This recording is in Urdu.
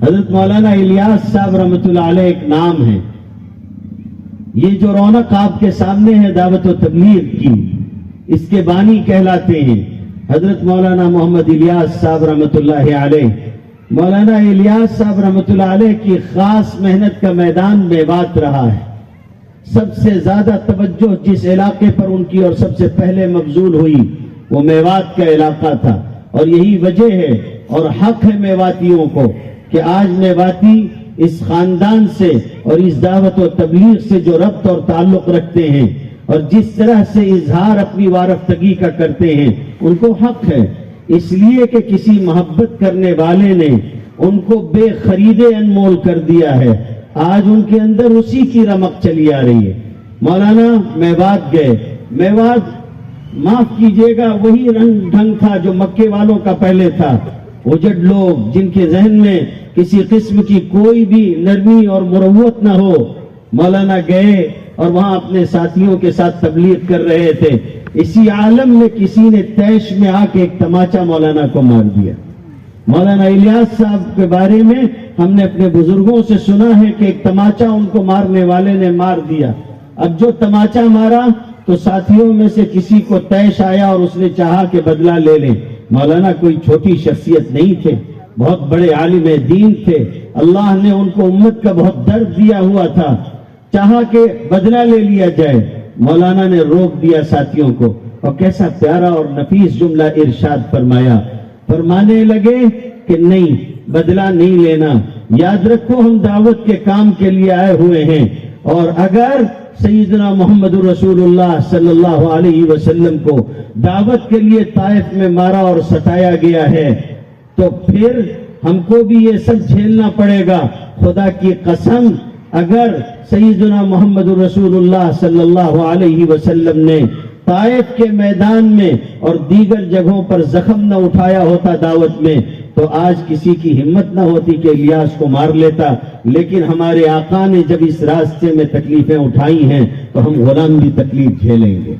حضرت مولانا الیاس صاحب رحمۃ اللہ علیہ ایک نام ہے. یہ جو رونق آپ کے سامنے ہے دعوت و تبلیغ کی، اس کے بانی کہلاتے ہیں حضرت مولانا محمد الیاس صاحب رحمۃ اللہ علیہ. مولانا الیاس صاحب رحمۃ اللہ علیہ کی خاص محنت کا میدان میوات رہا ہے. سب سے زیادہ توجہ جس علاقے پر ان کی اور سب سے پہلے مبذول ہوئی وہ میوات کا علاقہ تھا، اور یہی وجہ ہے اور حق ہے میواتیوں کو کہ آج میواتی اس خاندان سے اور اس دعوت و تبلیغ سے جو ربط اور تعلق رکھتے ہیں اور جس طرح سے اظہار اپنی وارفتگی کا کرتے ہیں ان کو حق ہے، اس لیے کہ کسی محبت کرنے والے نے ان کو بے خریدے انمول کر دیا ہے. آج ان کے اندر اسی کی رمق چلی آ رہی ہے. مولانا میوات گئے، میوات معاف کیجئے گا وہی رنگ ڈھنگ تھا جو مکے والوں کا پہلے تھا. اجڑ لوگ جن کے ذہن میں کسی قسم کی کوئی بھی نرمی اور مروت نہ ہو. مولانا گئے اور وہاں اپنے ساتھیوں کے ساتھ تبلیغ کر رہے تھے. اسی عالم میں کسی نے تیش میں آ کے ایک تماچا مولانا کو مار دیا. مولانا الیاس صاحب کے بارے میں ہم نے اپنے بزرگوں سے سنا ہے کہ ایک تماچا ان کو مارنے والے نے مار دیا. اب جو تماچا مارا تو ساتھیوں میں سے کسی کو تیش آیا اور اس نے چاہا کہ بدلہ لے لیں. مولانا کوئی چھوٹی شخصیت نہیں تھے، بہت بڑے عالم دین تھے. اللہ نے ان کو امت کا بہت درد دیا ہوا تھا، چاہا کہ بدلہ لے لیا جائے. مولانا نے روک دیا ساتھیوں کو اور کیسا پیارا اور نفیس جملہ ارشاد فرمایا. فرمانے لگے کہ نہیں، بدلہ نہیں لینا. یاد رکھو ہم دعوت کے کام کے لیے آئے ہوئے ہیں، اور اگر سیدنا محمد رسول اللہ صلی اللہ علیہ وسلم کو دعوت کے لیے طائف میں مارا اور ستایا گیا ہے تو پھر ہم کو بھی یہ سب جھیلنا پڑے گا. خدا کی قسم اگر سیدنا محمد رسول اللہ صلی اللہ علیہ وسلم نے طائف کے میدان میں اور دیگر جگہوں پر زخم نہ اٹھایا ہوتا دعوت میں تو آج کسی کی ہمت نہ ہوتی کہ الیاس کو مار لیتا. لیکن ہمارے آقا نے جب اس راستے میں تکلیفیں اٹھائی ہیں تو ہم غلام بھی تکلیف جھیلیں گے.